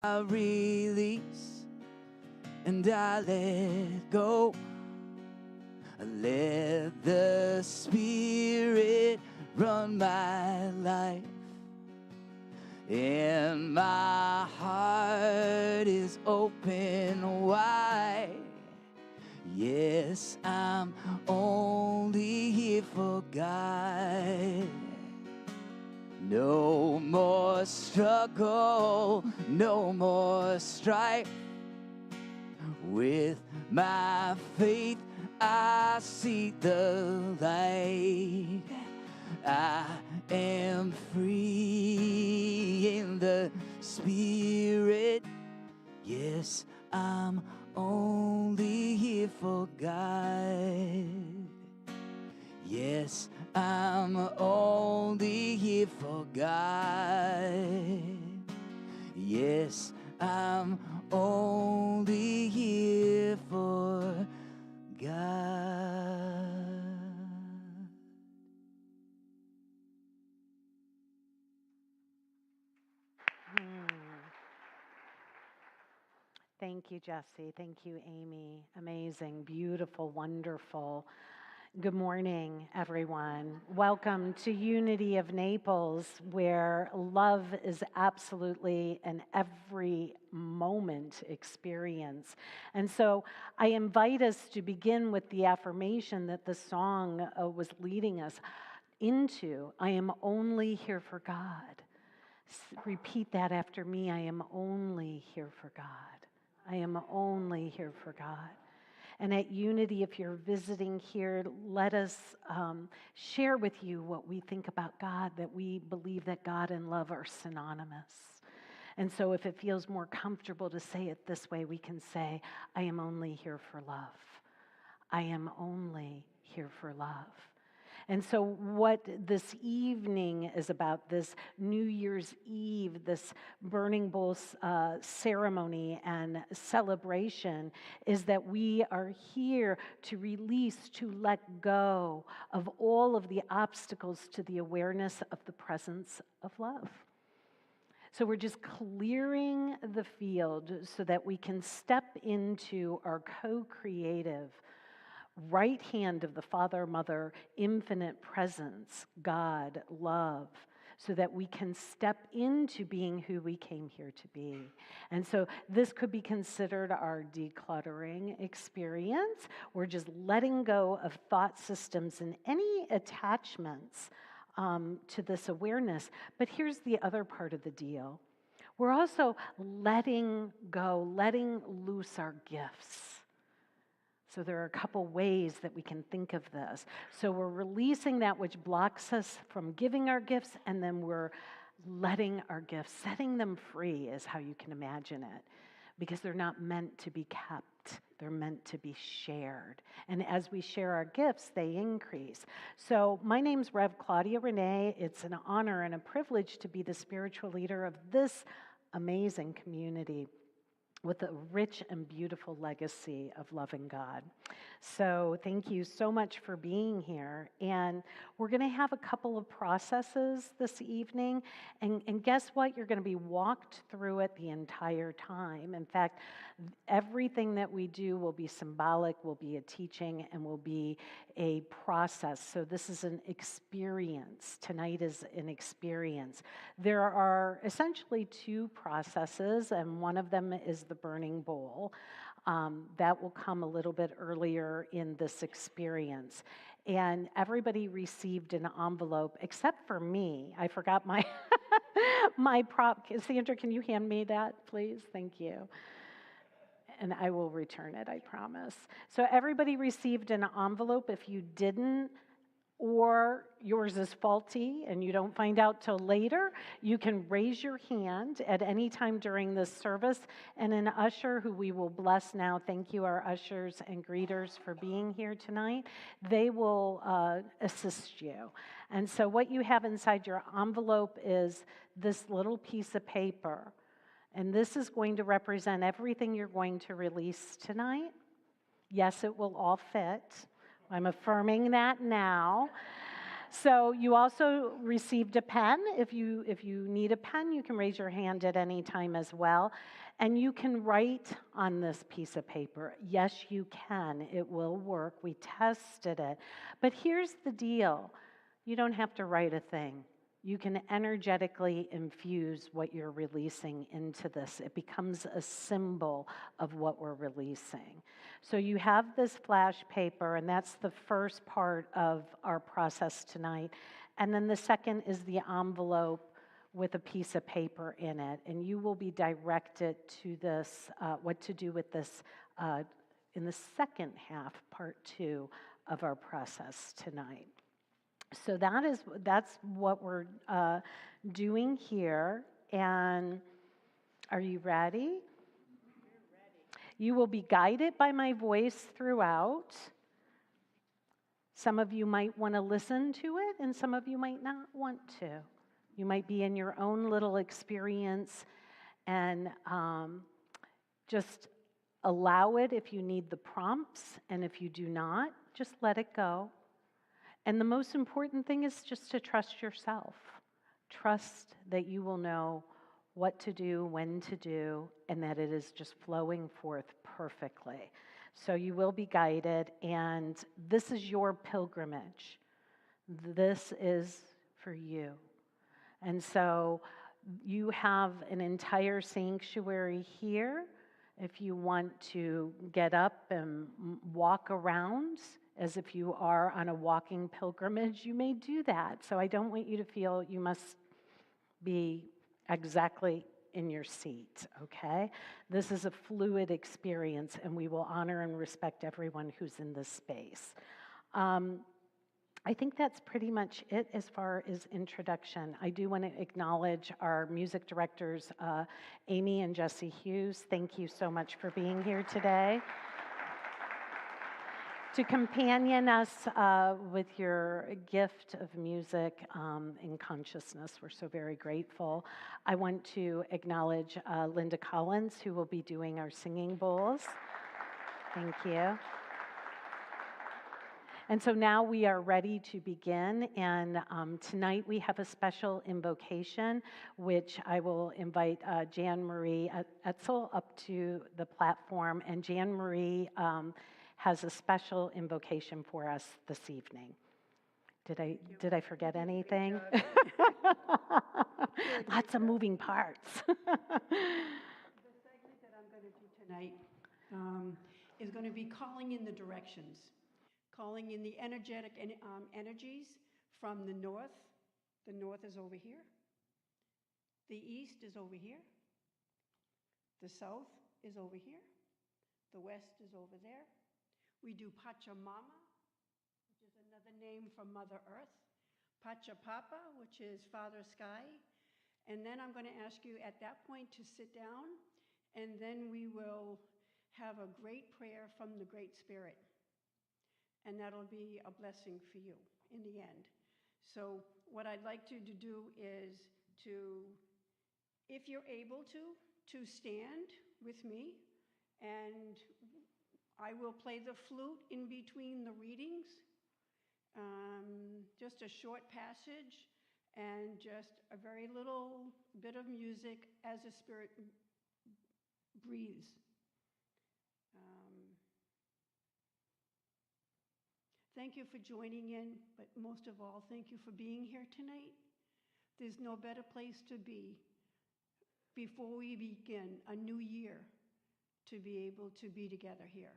I release and I let go. Let the Spirit run my life, and my heart is open wide. Yes, I'm only here for God. No more struggle, no more strife. With my faith, I see the light. I am free in the Spirit. Yes, I'm only here for God. Yes, I'm only here for God. Yes, I'm only here for God. Thank you, Jesse. Thank you, Amy. Amazing, beautiful, wonderful. Good morning, everyone. Welcome to Unity of Naples, where love is absolutely an every moment experience. And so I invite us to begin with the affirmation that the song was leading us into. I am only here for God. Repeat that after me. I am only here for God. I am only here for God. And at Unity, if you're visiting here, let us share with you what we think about God, that we believe that God and love are synonymous. And so if it feels more comfortable to say it this way, we can say, I am only here for love. I am only here for love. And so what this evening is about, this New Year's Eve, this burning bowl ceremony and celebration, is that we are here to release, to let go of all of the obstacles to the awareness of the presence of love. So we're just clearing the field so that we can step into our co-creative right hand of the Father, Mother, infinite presence, God, love, so that we can step into being who we came here to be. And so this could be considered our decluttering experience. We're just letting go of thought systems and any attachments to this awareness. But here's the other part of the deal. We're also letting go, letting loose our gifts. So there are a couple ways that we can think of this. So we're releasing that which blocks us from giving our gifts, and then we're letting our gifts, setting them free is how you can imagine it, because they're not meant to be kept. They're meant to be shared. And as we share our gifts, they increase. So my name's Rev Claudia Renee. It's an honor and a privilege to be the spiritual leader of this amazing community with a rich and beautiful legacy of loving God. So thank you so much for being here. And we're going to have a couple of processes this evening. And guess what? You're going to be walked through it the entire time. In fact, everything that we do will be symbolic, will be a teaching, and will be a process. So this is an experience. Tonight is an experience. There are essentially two processes, and one of them is the burning bowl. That will come a little bit earlier in this experience. And everybody received an envelope, except for me. I forgot my, my prop. Sandra, can you hand me that, please? Thank you. And I will return it, I promise. So everybody received an envelope. If you didn't, or yours is faulty and you don't find out till later, you can raise your hand at any time during this service, and an usher who we will bless now, thank you our ushers and greeters for being here tonight, they will assist you. And so what you have inside your envelope is this little piece of paper, and this is going to represent everything you're going to release tonight. Yes, it will all fit. I'm affirming that now. So you also received a pen. If you need a pen, you can raise your hand at any time as well. And you can write on this piece of paper. Yes, you can. It will work. We tested it. But here's the deal. You don't have to write a thing. You can energetically infuse what you're releasing into this. It becomes a symbol of what we're releasing. So you have this flash paper, and that's the first part of our process tonight. And then the second is the envelope with a piece of paper in it. And you will be directed to this, what to do with this in the second half, part 2 of our process tonight. So that's what we're doing here. And are you ready? You will be guided by my voice throughout. Some of you might want to listen to it, and some of you might not want to. You might be in your own little experience, and just allow it if you need the prompts, and if you do not, just let it go. And the most important thing is just to trust yourself. Trust that you will know what to do, when to do, and that it is just flowing forth perfectly. So you will be guided, and this is your pilgrimage. This is for you. And so you have an entire sanctuary here. If you want to get up and walk around as if you are on a walking pilgrimage, you may do that. So I don't want you to feel you must be exactly in your seat, okay? This is a fluid experience, and we will honor and respect everyone who's in this space. I think that's pretty much it as far as introduction. I do want to acknowledge our music directors, Amy and Jesse Hughes. Thank you so much for being here today. To companion us with your gift of music and consciousness, we're so very grateful. I want to acknowledge Linda Collins, who will be doing our singing bowls. Thank you. And so now we are ready to begin, and tonight we have a special invocation, which I will invite Jan Marie Etzel up to the platform, and Jan Marie has a special invocation for us this evening. Did I forget anything? Lots of moving parts. The segment that I'm going to do tonight is going to be calling in the directions, calling in the energetic energies from the north. The north is over here. The east is over here. The south is over here. The west is over there. We do Pachamama, which is another name for Mother Earth. Pachapapa, which is Father Sky. And then I'm going to ask you at that point to sit down, and then we will have a great prayer from the Great Spirit. And that'll be a blessing for you in the end. So what I'd like you to do is to, if you're able to stand with me, and I will play the flute in between the readings, just a short passage, and just a very little bit of music as the Spirit breathes. Thank you for joining in, but most of all, thank you for being here tonight. There's no better place to be before we begin a new year to be able to be together here.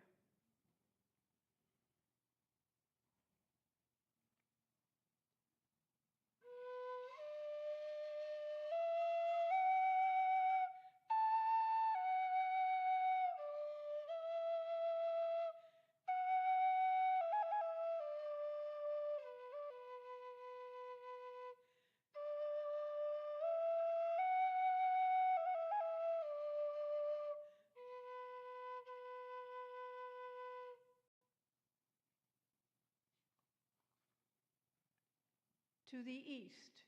To the east.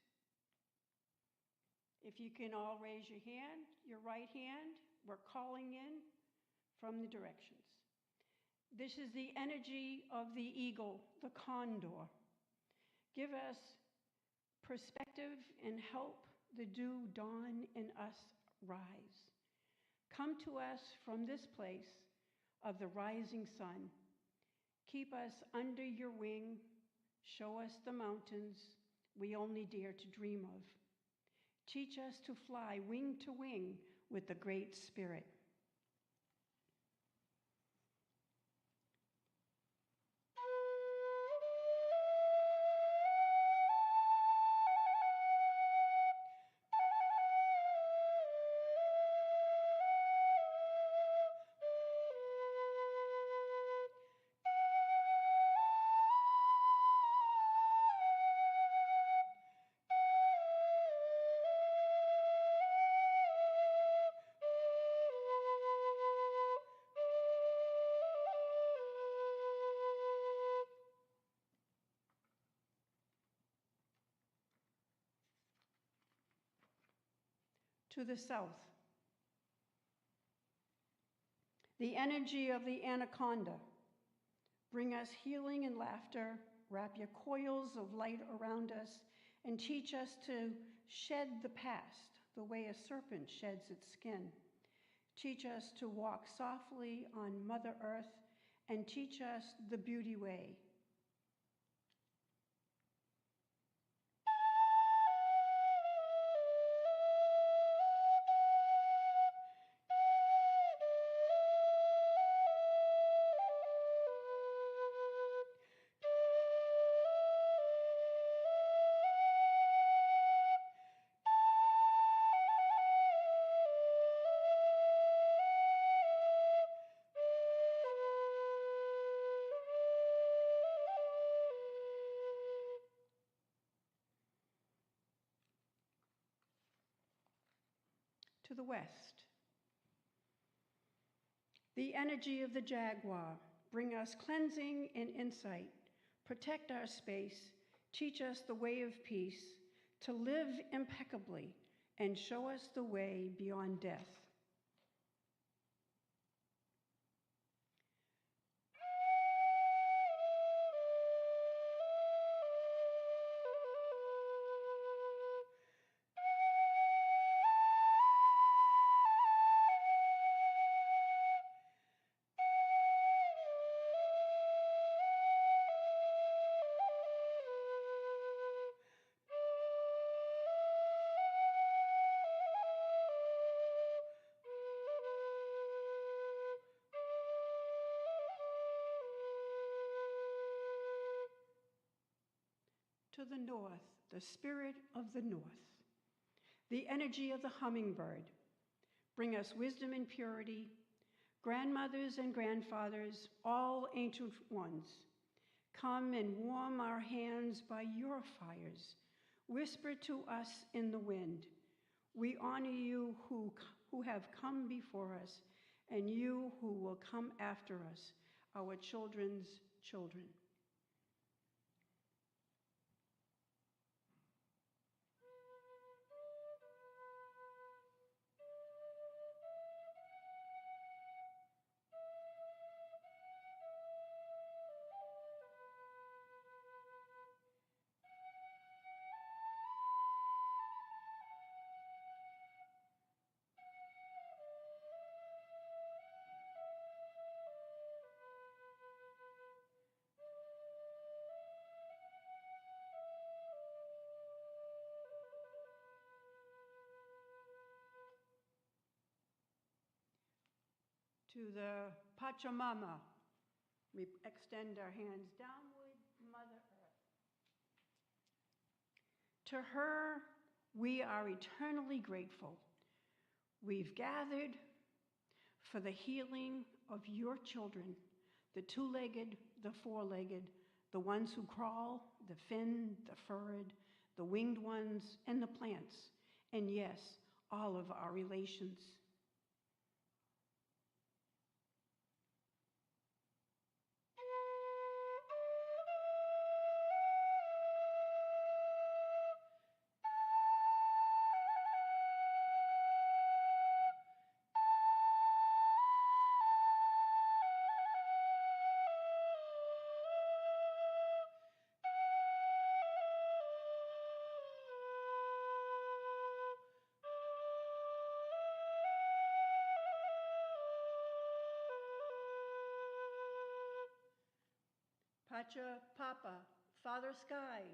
If you can all raise your hand, your right hand, we're calling in from the directions. This is the energy of the eagle, the condor. Give us perspective and help the dew dawn in us rise. Come to us from this place of the rising sun. Keep us under your wing. Show us the mountains we only dare to dream of. Teach us to fly wing to wing with the Great Spirit. To the south, the energy of the anaconda. Bring us healing and laughter. Wrap your coils of light around us and teach us to shed the past the way a serpent sheds its skin. Teach us to walk softly on Mother Earth and teach us the beauty way. To the west, the energy of the jaguar. Bring us cleansing and insight. Protect our space. Teach us the way of peace, to live impeccably, and show us the way beyond death. To the north, the spirit of the north, the energy of the hummingbird. Bring us wisdom and purity, grandmothers and grandfathers, all ancient ones. Come and warm our hands by your fires. Whisper to us in the wind. We honor you who have come before us, and you who will come after us, our children's children. To the Pachamama, we extend our hands downward, Mother Earth. To her, we are eternally grateful. We've gathered for the healing of your children, the two-legged, the four-legged, the ones who crawl, the finned, the furred, the winged ones, and the plants, and yes, all of our relations. Pacha Papa, Father Sky.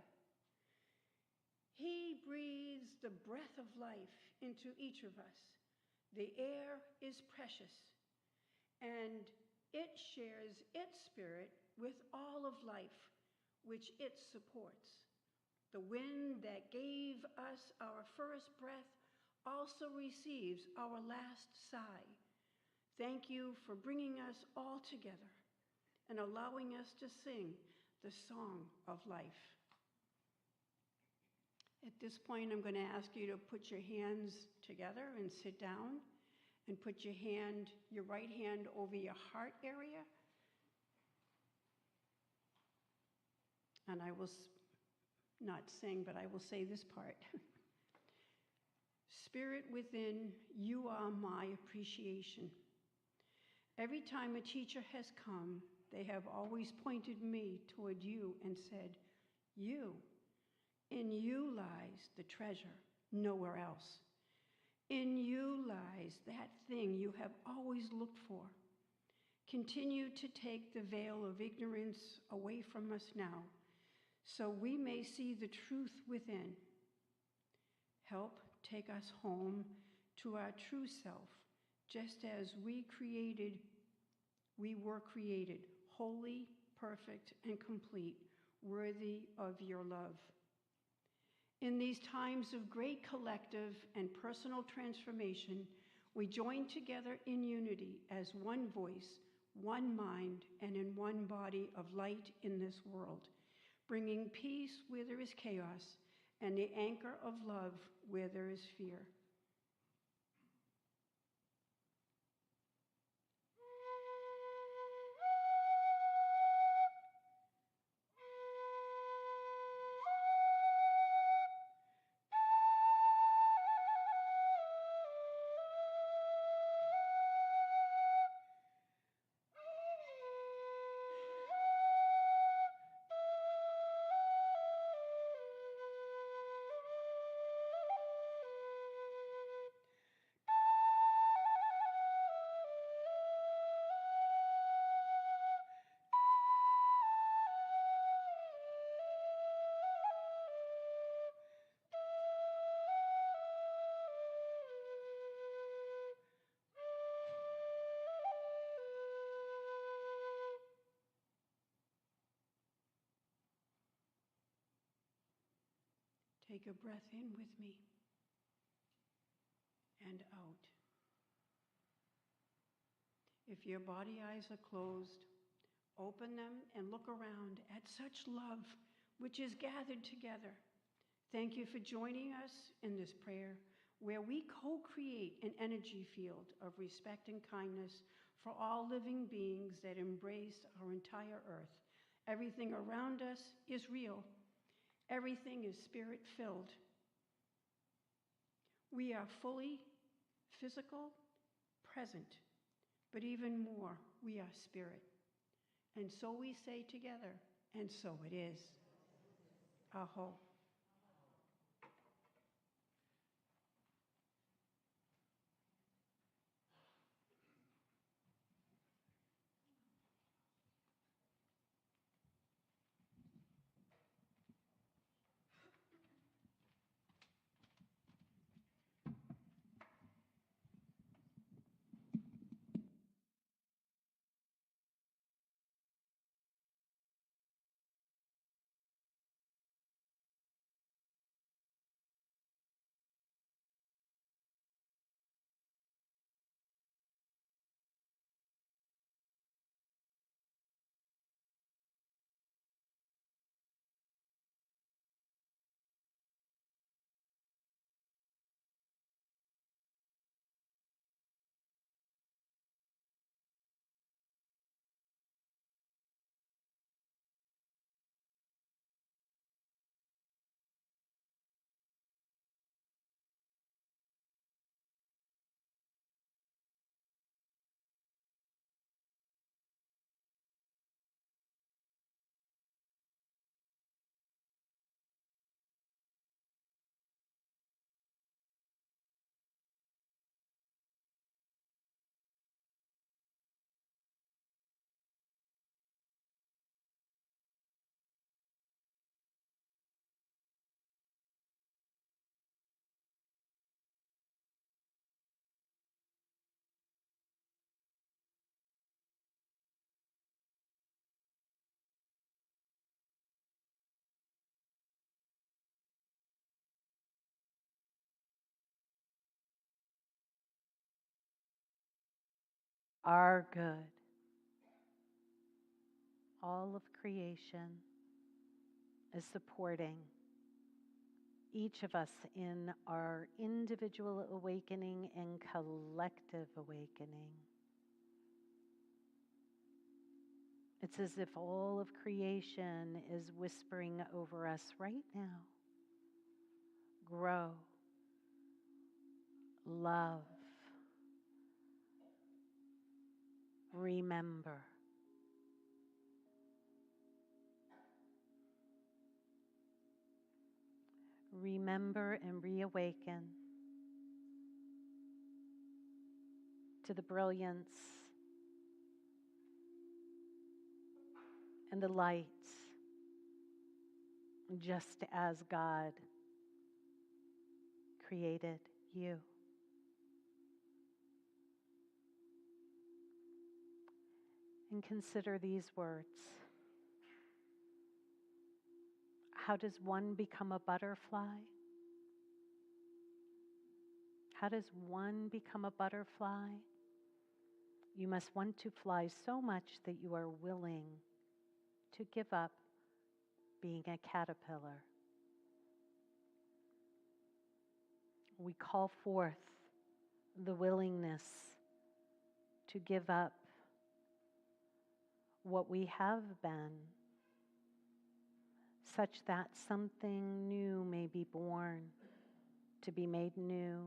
He breathes the breath of life into each of us. The air is precious, and it shares its spirit with all of life, which it supports. The wind that gave us our first breath also receives our last sigh. Thank you for bringing us all together and allowing us to sing the song of life. At this point, I'm going to ask you to put your hands together and sit down and put your right hand over your heart area. And I will not sing, but I will say this part. Spirit within, you are my appreciation. Every time a teacher has come, they have always pointed me toward you and said, you. In you lies the treasure, nowhere else. In you lies that thing you have always looked for. Continue to take the veil of ignorance away from us now, so we may see the truth within. Help take us home to our true self, just as we were created, holy, perfect, and complete, worthy of your love. In these times of great collective and personal transformation, we join together in unity as one voice, one mind, and in one body of light in this world, bringing peace where there is chaos and the anchor of love where there is fear. Take a breath in with me and out. If your body eyes are closed, open them and look around at such love which is gathered together. Thank you for joining us in this prayer where we co-create an energy field of respect and kindness for all living beings that embrace our entire earth. Everything around us is real. Everything is spirit-filled. We are fully physical, present, but even more, we are spirit. And so we say together, and so it is. Aho. are good. All of creation is supporting each of us in our individual awakening and collective awakening. It's as if all of creation is whispering over us right now. Grow, love, remember. Remember and reawaken to the brilliance and the light, just as God created you. And consider these words. How does one become a butterfly? How does one become a butterfly? You must want to fly so much that you are willing to give up being a caterpillar. We call forth the willingness to give up what we have been, such that something new may be born, to be made new.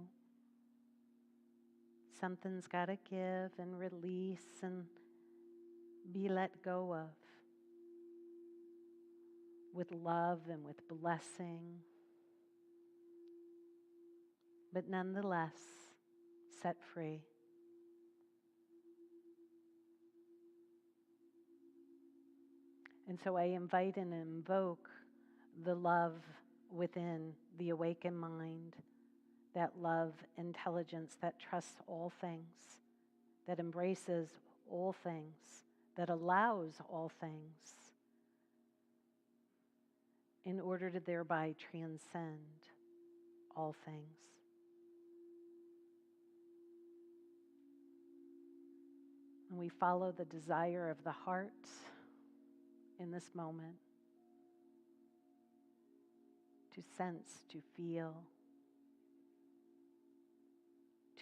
Something's got to give and release and be let go of, with love and with blessing, but nonetheless set free. And so I invite and invoke the love within the awakened mind, that love intelligence that trusts all things, that embraces all things, that allows all things, in order to thereby transcend all things. And we follow the desire of the heart in this moment to sense, to feel,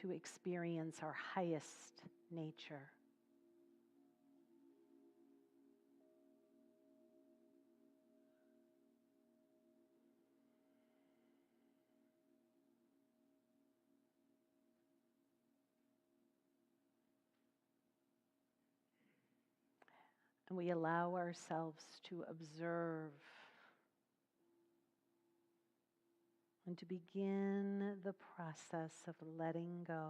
to experience our highest nature. And we allow ourselves to observe and to begin the process of letting go,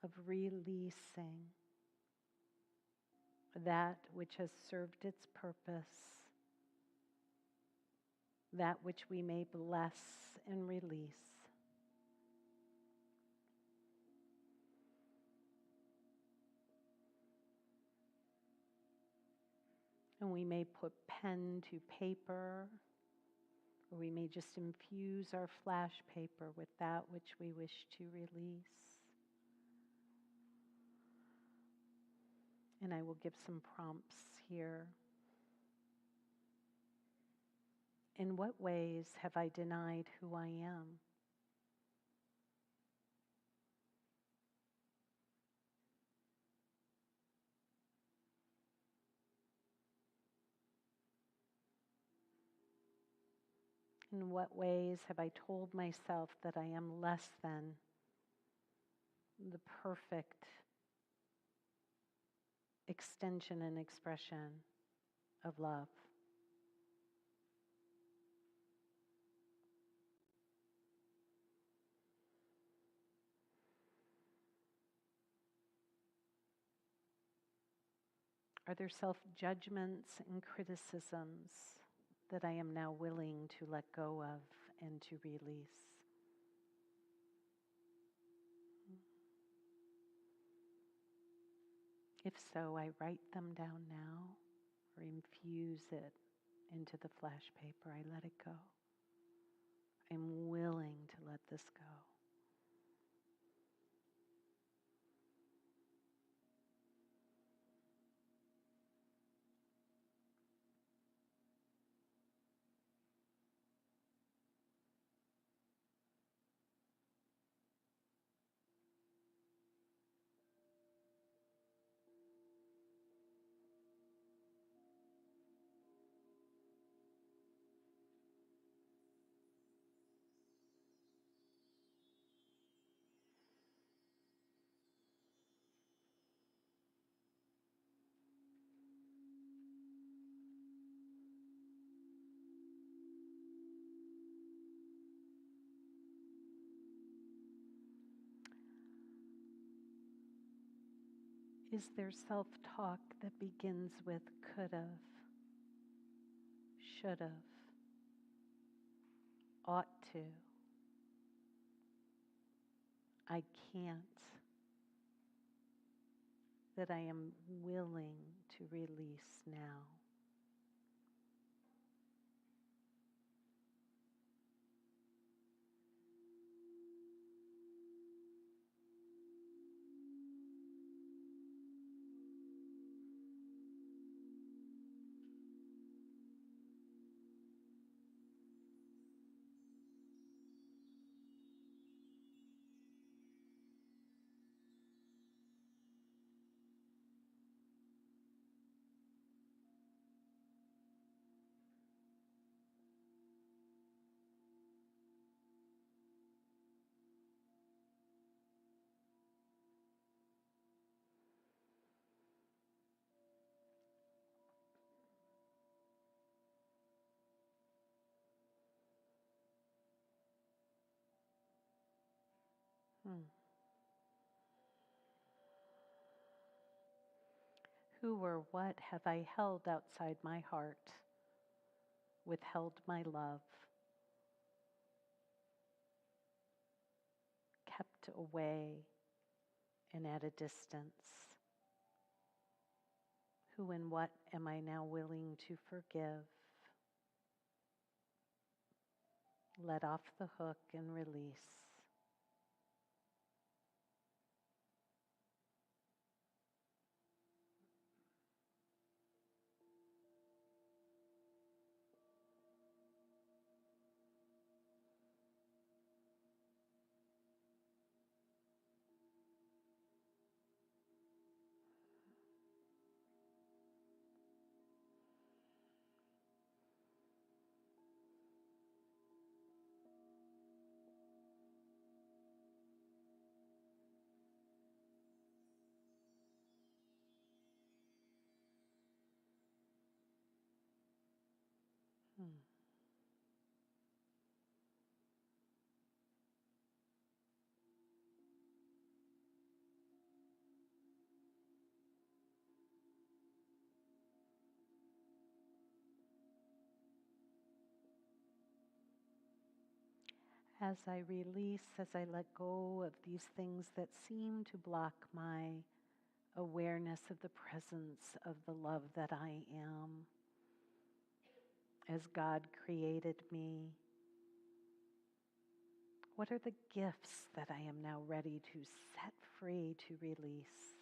of releasing that which has served its purpose, that which we may bless and release. And we may put pen to paper, or we may just infuse our flash paper with that which we wish to release. And I will give some prompts here. In what ways have I denied who I am? In what ways have I told myself that I am less than the perfect extension and expression of love? Are there self-judgments and criticisms that I am now willing to let go of and to release? If so, I write them down now or infuse it into the flash paper. I let it go. I'm willing to let this go. Is there self-talk that begins with could've, should've, ought to, I can't, that I am willing to release now? Who or what have I held outside my heart, withheld my love, kept away and at a distance? Who and what am I now willing to forgive, let off the hook and release? As I release, as I let go of these things that seem to block my awareness of the presence of the love that I am, as God created me, what are the gifts that I am now ready to set free, to release?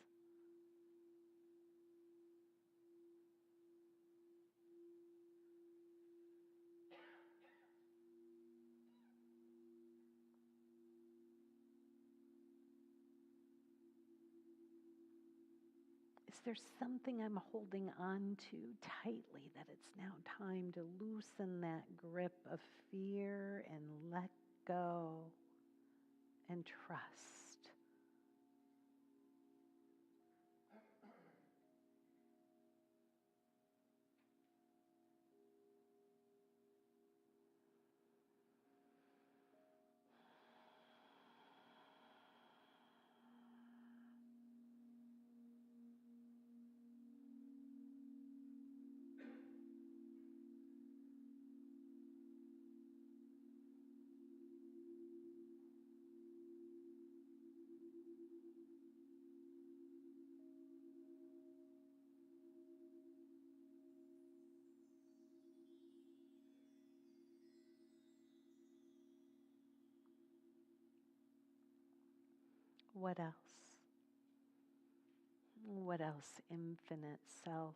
Is there something I'm holding on to tightly that it's now time to loosen that grip of fear and let go and trust? What else? What else, infinite self,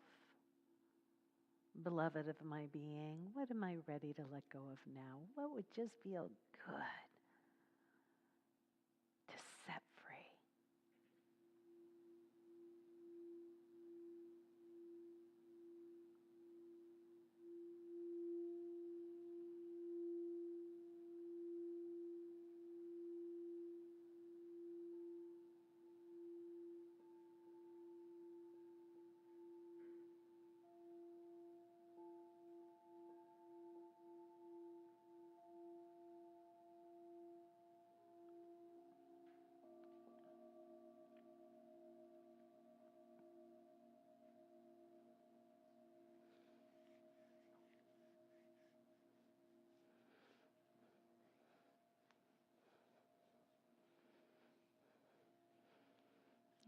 beloved of my being? What am I ready to let go of now? What would just feel good to set free?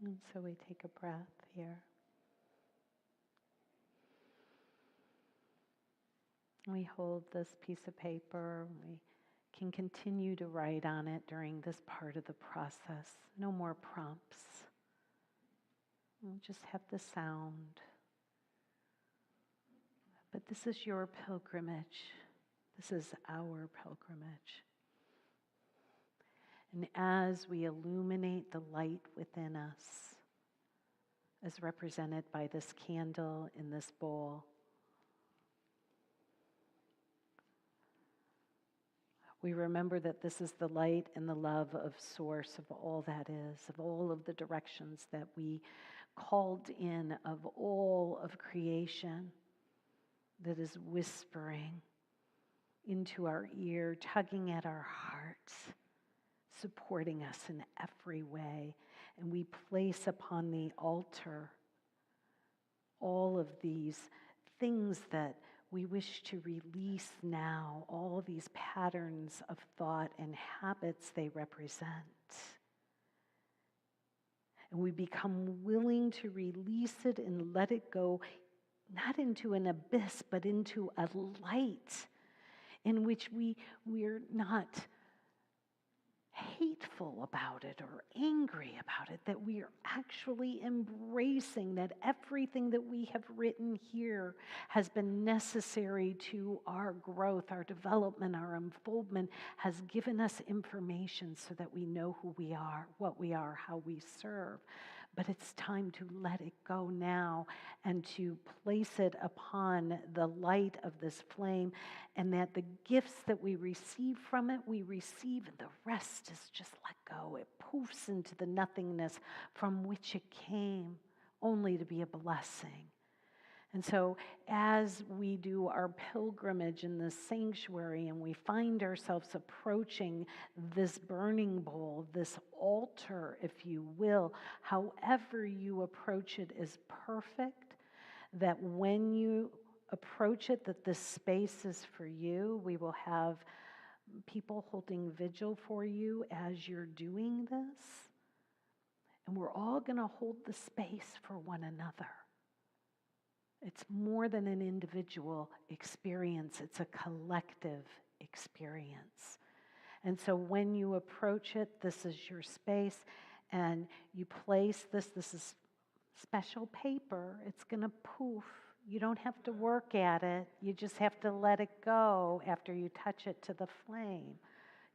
And so we take a breath here. We hold this piece of paper. We can continue to write on it during this part of the process. No more prompts. We'll just have the sound. But this is your pilgrimage. This is our pilgrimage. And as we illuminate the light within us, as represented by this candle in this bowl, we remember that this is the light and the love of source of all that is, of all of the directions that we called in, of all of creation that is whispering into our ear, tugging at our hearts, supporting us in every way. And we place upon the altar all of these things that we wish to release now, all of these patterns of thought and habits they represent. And we become willing to release it and let it go, not into an abyss, but into a light in which we're not hateful about it or angry about it, that we are actually embracing that everything that we have written here has been necessary to our growth, our development, our unfoldment, has given us information so that we know who we are, what we are, how we serve. But it's time to let it go now and to place it upon the light of this flame, and that the gifts that we receive from it, we receive, and the rest is just let go. It poofs into the nothingness from which it came, only to be a blessing. And so as we do our pilgrimage in this sanctuary and we find ourselves approaching this burning bowl, this altar, if you will, however you approach it is perfect, that when you approach it, that this space is for you. We will have people holding vigil for you as you're doing this. And we're all going to hold the space for one another. It's more than an individual experience, it's a collective experience. And so when you approach it, this is your space, and you place this is special paper. It's going to poof. You don't have to work at it. You just have to let it go after you touch it to the flame.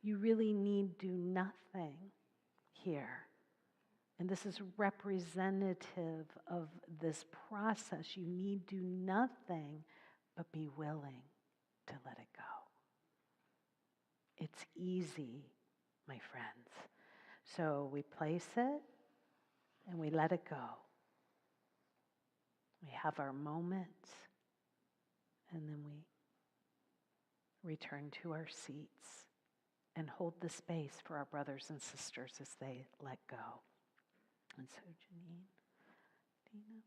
You really need do nothing here. And this is representative of this process. You need do nothing but be willing to let it go. It's easy, my friends. So we place it and we let it go. We have our moments and then we return to our seats and hold the space for our brothers and sisters as they let go. And so, Janine, Dina.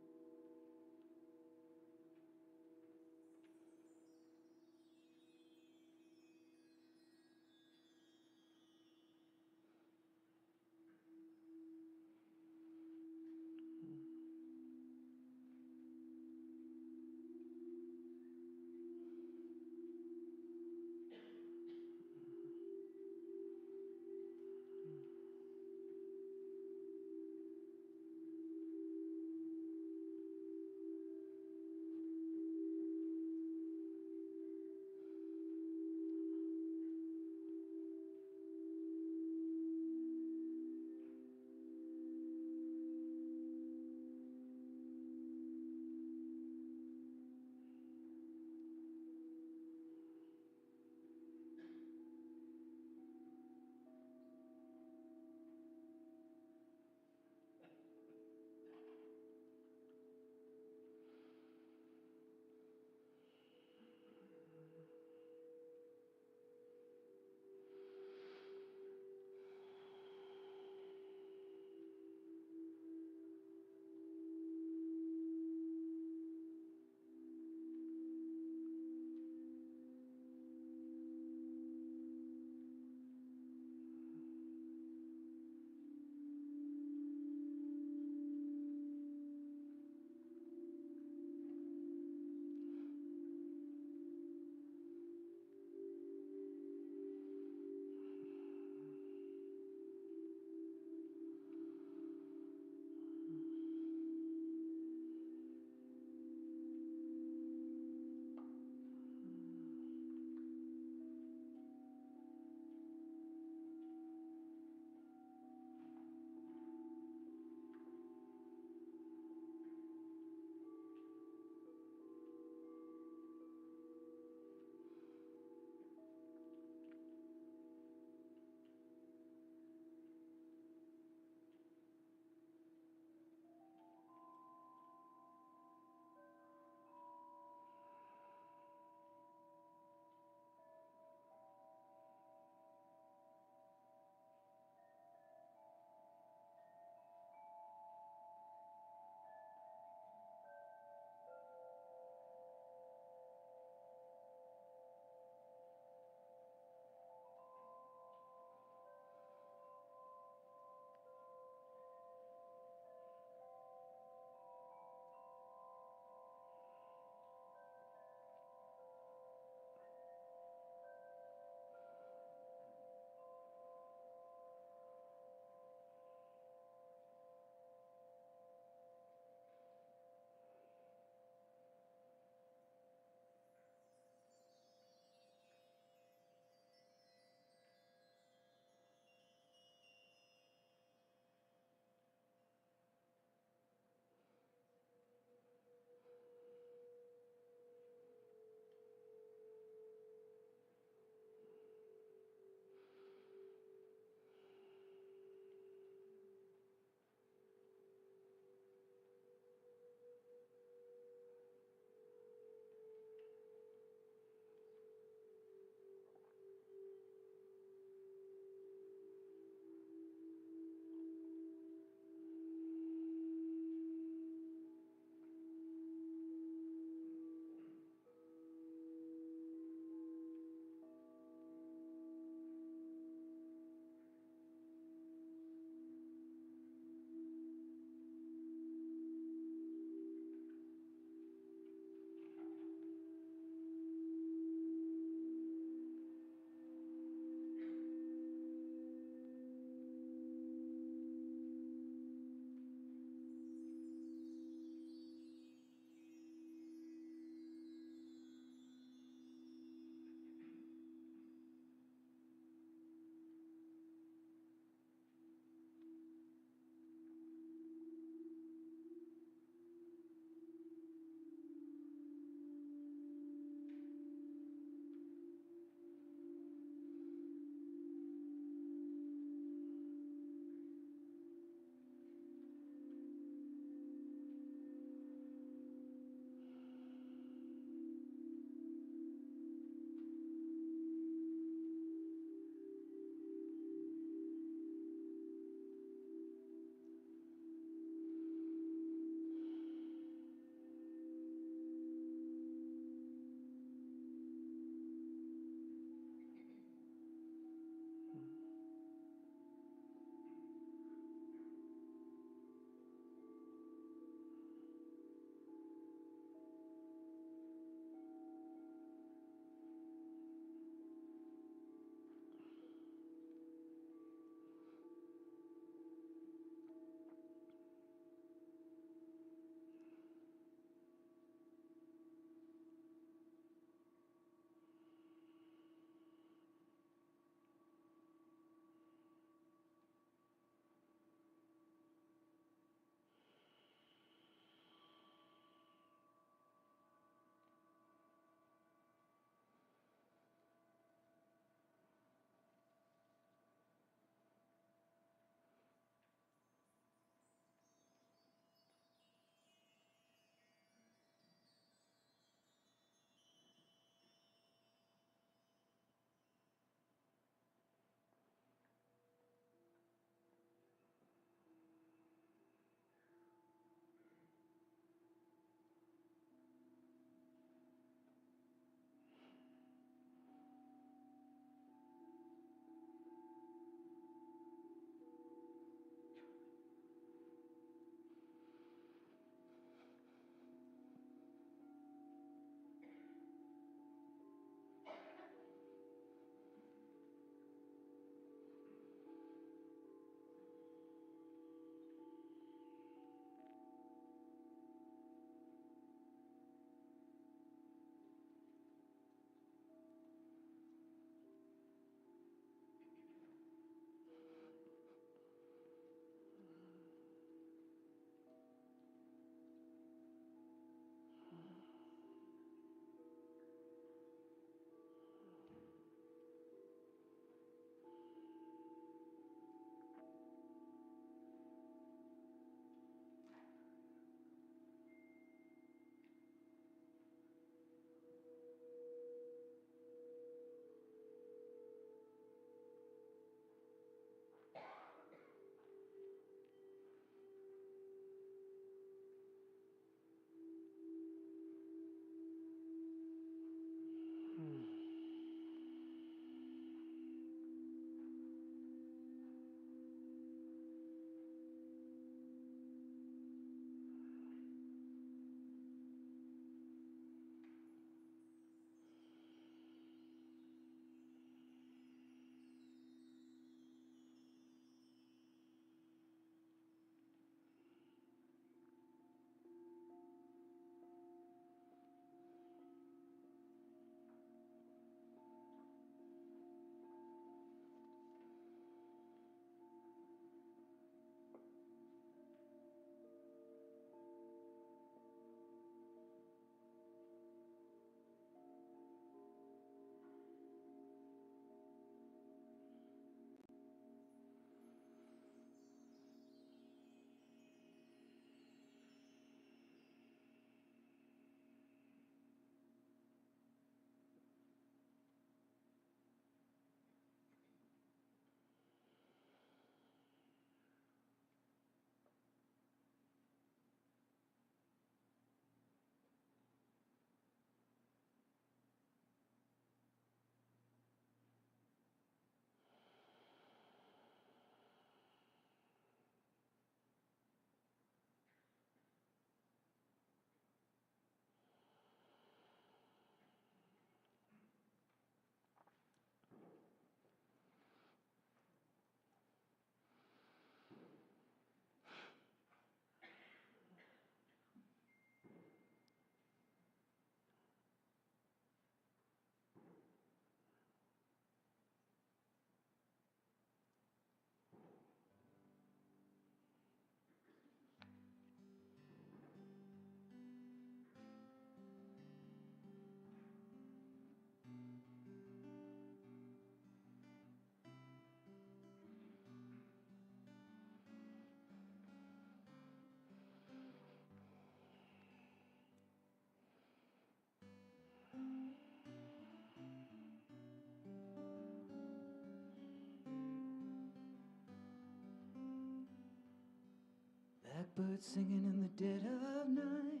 Blackbird singing in the dead of night.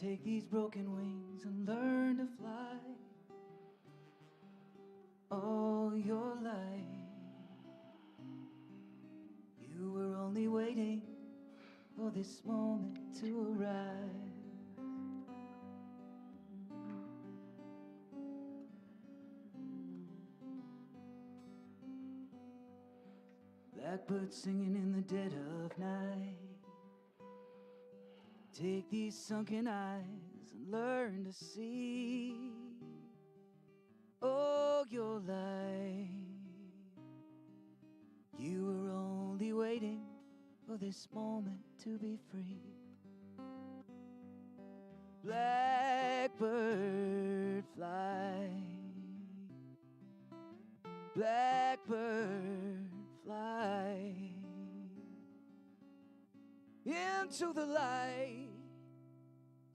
Take these broken wings and learn to fly. All your life, you were only waiting for this moment to arrive. Blackbird singing in the dead of night. Take these sunken eyes and learn to see. All your life, you were only waiting for this moment to be free. Blackbird fly, blackbird fly into the light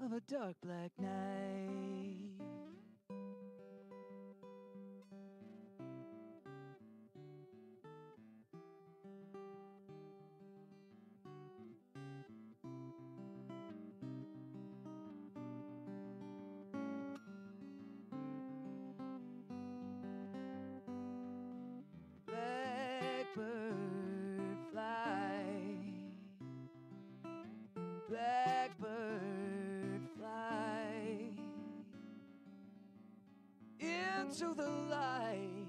of a dark black night. Blackbird fly, blackbird fly into the light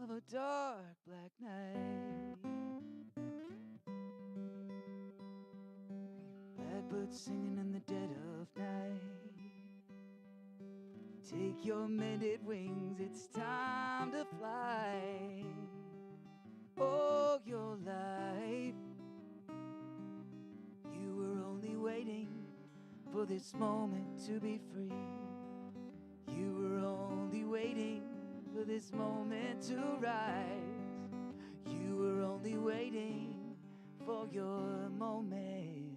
of a dark black night. Blackbird singing in the dead of night. Take your mended wings, it's time to fly. All your life, you were only waiting for this moment to be free. You were only waiting for this moment to rise. You were only waiting for your moment.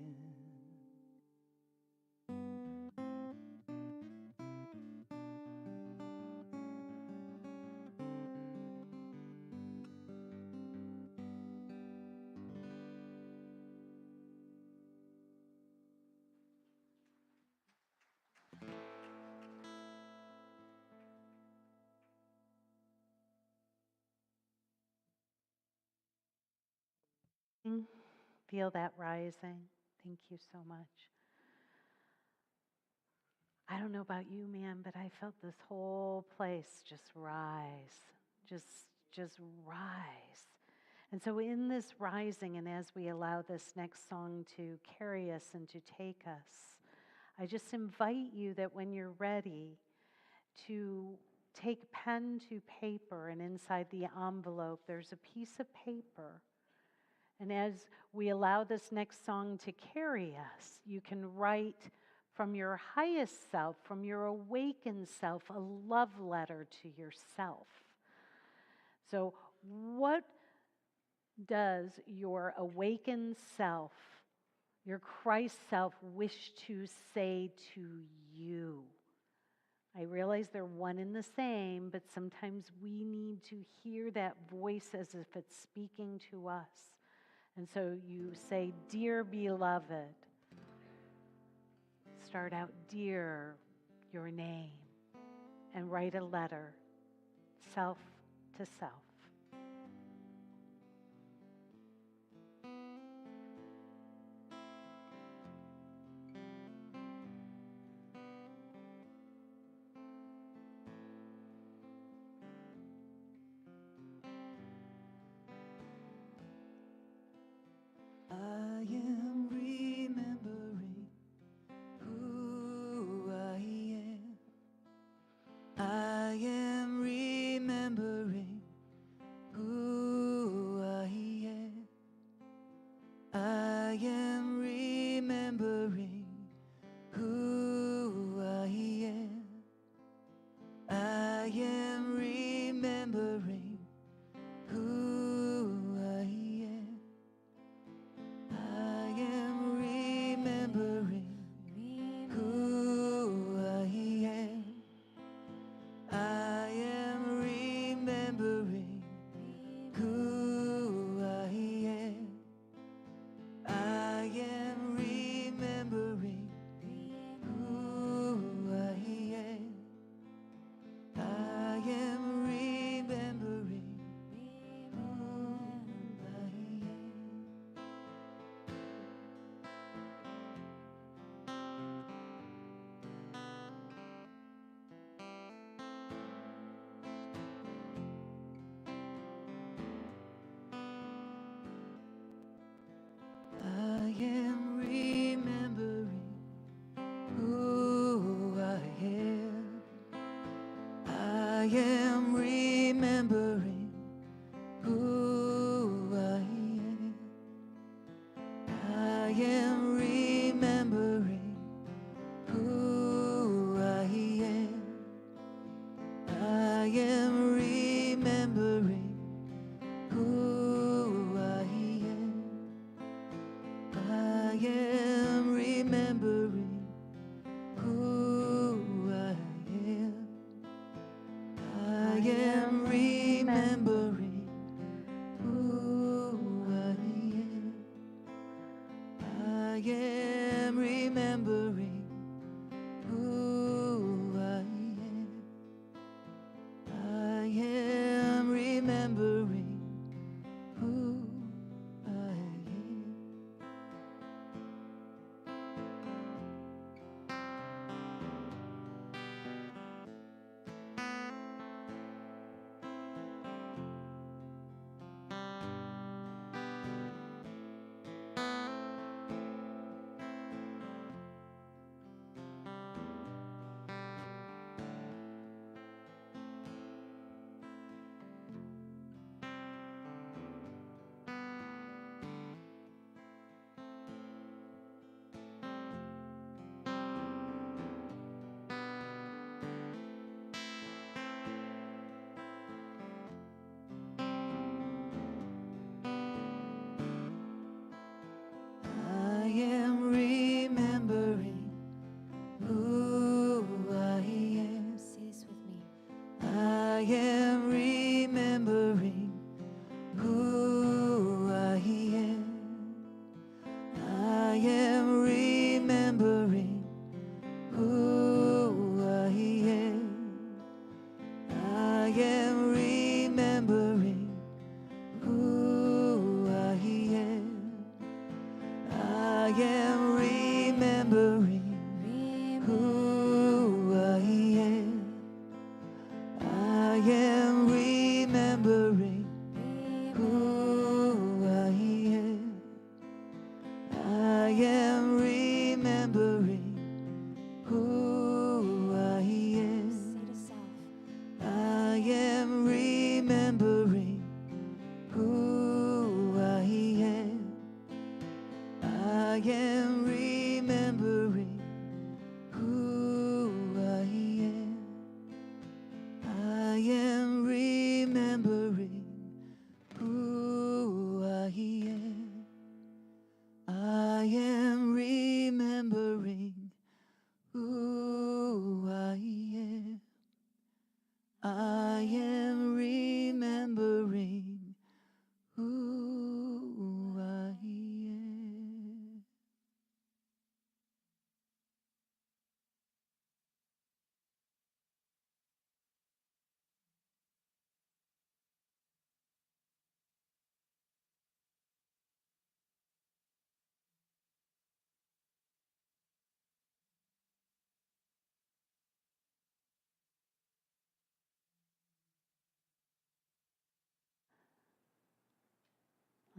Feel that rising. Thank you so much. I don't know about you, man, but I felt this whole place just rise, just rise. And so in this rising, and as we allow this next song to carry us and to take us, I just invite you that when you're ready to take pen to paper, and inside the envelope there's a piece of paper. And as we allow this next song to carry us, you can write from your highest self, from your awakened self, a love letter to yourself. So what does your awakened self, your Christ self, wish to say to you? I realize they're one and the same, but sometimes we need to hear that voice as if it's speaking to us. And so you say, "Dear beloved," start out, "Dear," your name, and write a letter, self to self. I am remembering who I am. I am remembering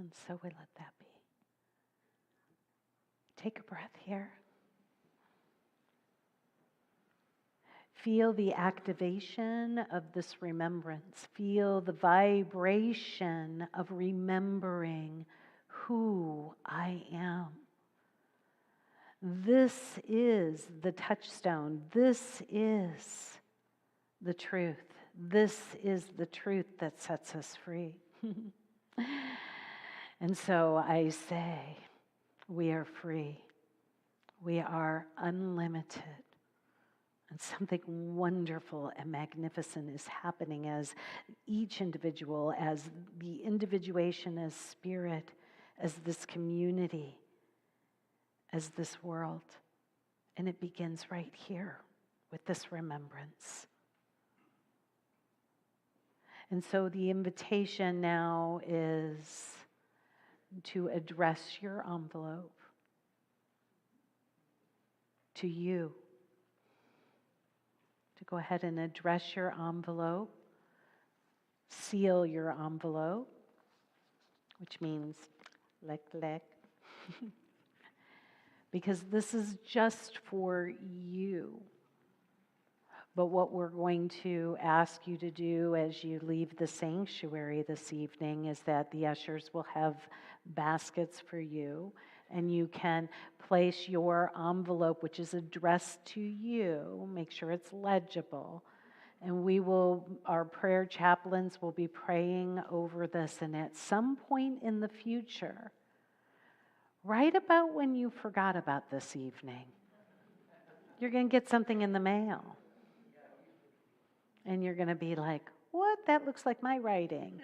And so we let that be. Take a breath here. Feel the activation of this remembrance. Feel the vibration of remembering who I am. This is the touchstone. This is the truth. This is the truth that sets us free. And so I say, we are free. We are unlimited. And something wonderful and magnificent is happening as each individual, as the individuation, as spirit, as this community, as this world. And it begins right here with this remembrance. And so the invitation now is to address your envelope to you. To go ahead and address your envelope, seal your envelope, which means lick. Because this is just for you. But what we're going to ask you to do as you leave the sanctuary this evening is that the ushers will have baskets for you, and you can place your envelope, which is addressed to you, make sure it's legible, and our prayer chaplains will be praying over this, and at some point in the future, right about when you forgot about this evening, you're going to get something in the mail. And you're going to be like, what? That looks like my writing.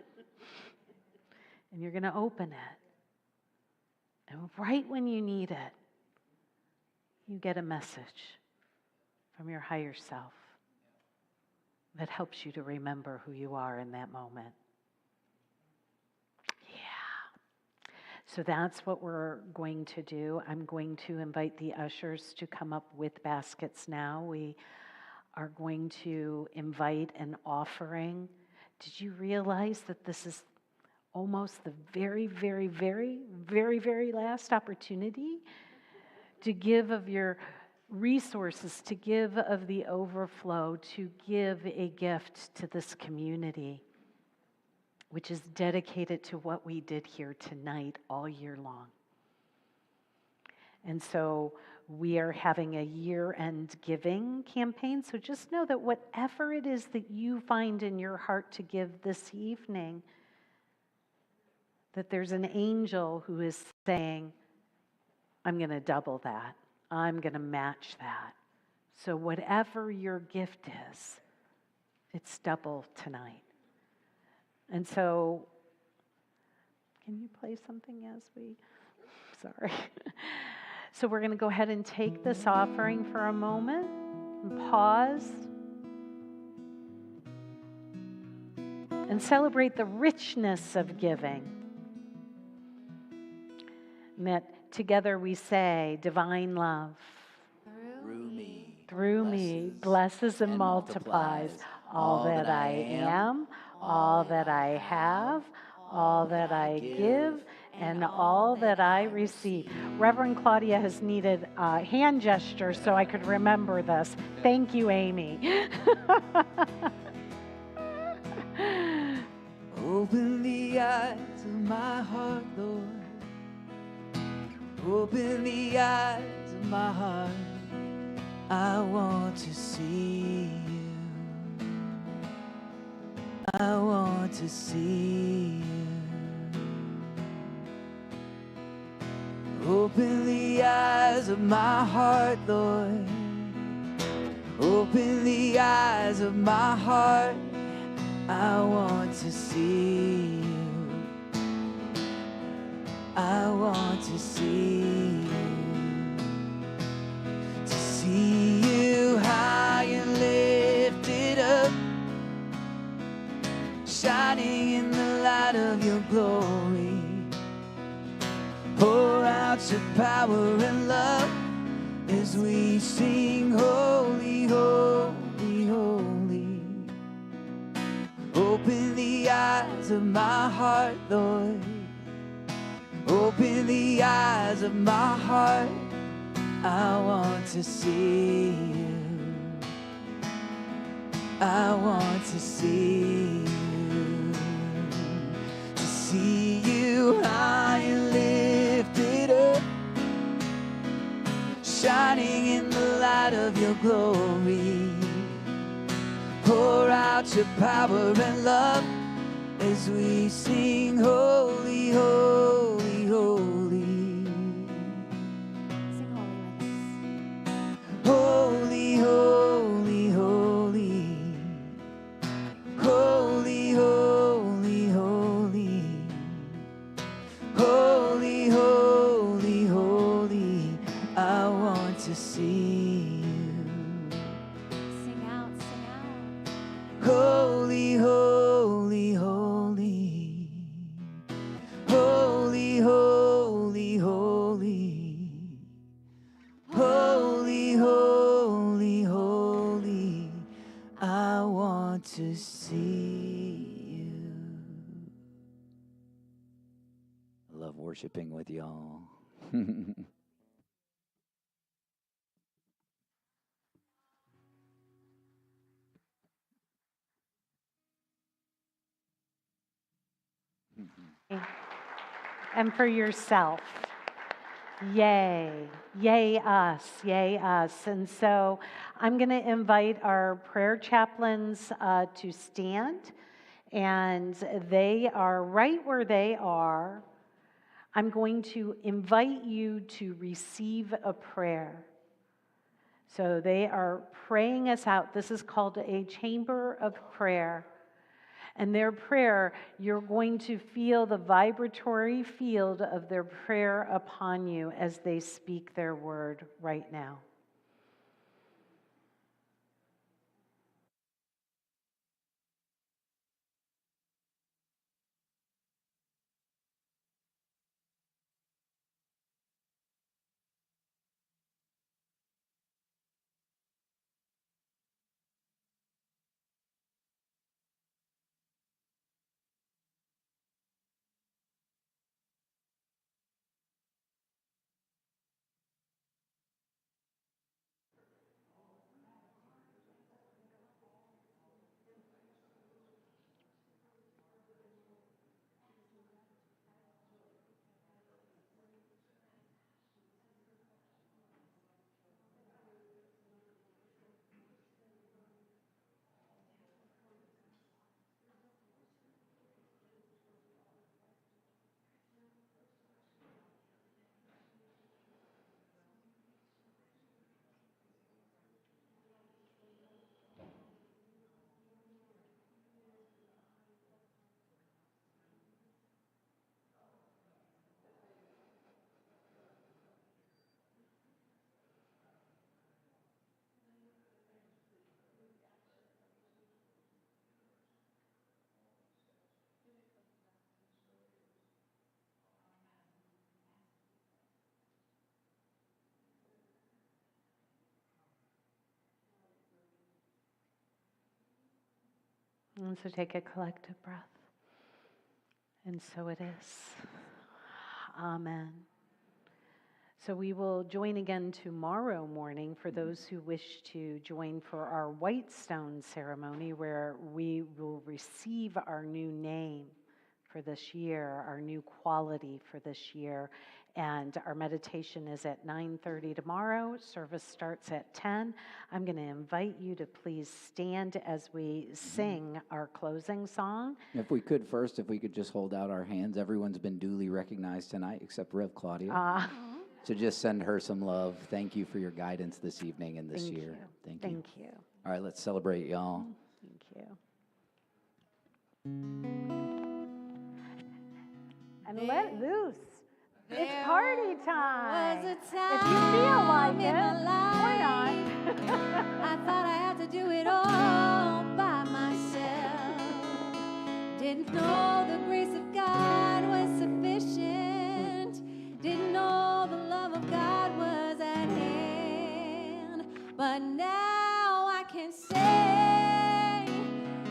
And you're going to open it. And right when you need it, you get a message from your higher self that helps you to remember who you are in that moment. Yeah. So that's what we're going to do. I'm going to invite the ushers to come up with baskets now. We are going to invite an offering. Did you realize that this is almost the very, very, very, very, very last opportunity to give of your resources, to give of the overflow, to give a gift to this community, which is dedicated to what we did here tonight all year long. And so we are having a year-end giving campaign, so just know that whatever it is that you find in your heart to give this evening, that there's an angel who is saying, I'm going to double that. I'm going to match that. So whatever your gift is, it's double tonight. And so, can you play something as we, sorry. So we're going to go ahead and take this offering for a moment and pause and celebrate the richness of giving. And that together we say, divine love through me blesses and multiplies all that I am, all that I have, all that I give, and all that I receive. Reverend Claudia has needed a hand gesture so I could remember this. Thank you, Amy. Open the eyes of my heart, Lord. Open the eyes of my heart. I want to see you. I want to see you. Open the eyes of my heart, Lord. Open the eyes of my heart. I want to see you. I want to see you. To see you high and lifted up, shining in the light of your glory. Pour out your power and love as we sing, holy, holy, holy. Open the eyes of my heart, Lord. Open the eyes of my heart. I want to see you. I want to see you. To see you high and lifted up, shining in the light of your glory. Pour out your power and love as we sing, holy, holy, holy. Sing holy with us. Holy, holy, holy. Holy, holy, holy. Holy, holy, holy. I want to see you. Sing out, sing out. Holy, holy, holy. Holy, holy, holy. Holy, holy, holy. I want to see you. I love worshiping with y'all. And for yourself. Yay, yay us, yay us. And so I'm going to invite our prayer chaplains to stand, and they are right where they are. I'm going to invite you to receive a prayer. So they are praying us out. This is called a chamber of prayer. And their prayer, you're going to feel the vibratory field of their prayer upon you as they speak their word right now. And so take a collective breath. And so it is. Amen. So we will join again tomorrow morning for those who wish to join for our White Stone ceremony, where we will receive our new name for this year, our new quality for this year. And our meditation is at 9:30 tomorrow. Service starts at 10. I'm going to invite you to please stand as we sing our closing song. If we could first, if we could just hold out our hands. Everyone's been duly recognized tonight except Rev Claudia. So just send her some love. Thank you for your guidance this evening and this year. Thank you. Thank you. All right, let's celebrate, y'all. Thank you. And let loose. It's party time. Was a If you feel like time it, in my why life not? I thought I had to do it all by myself. Didn't know the grace of God was sufficient. Didn't know the love of God was at hand. But now I can say,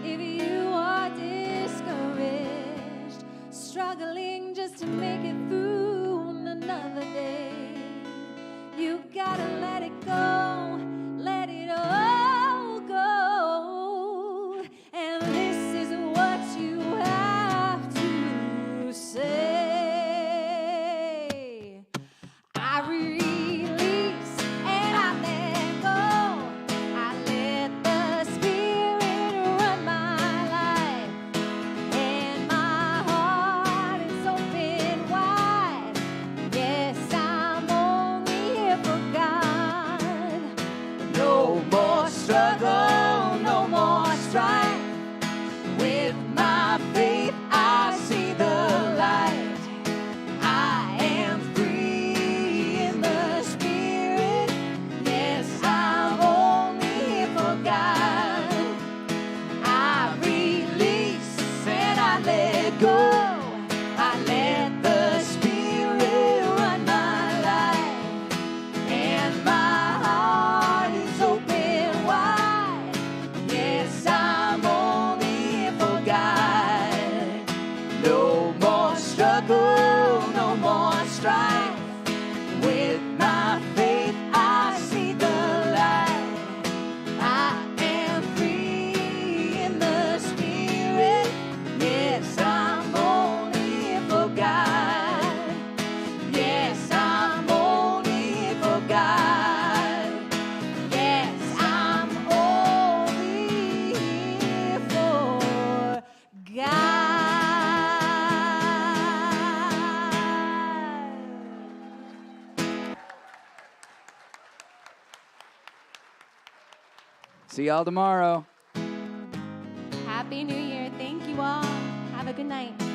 if you are discouraged, struggling just to make it through See y'all tomorrow. Happy New Year. Thank you all. Have a good night.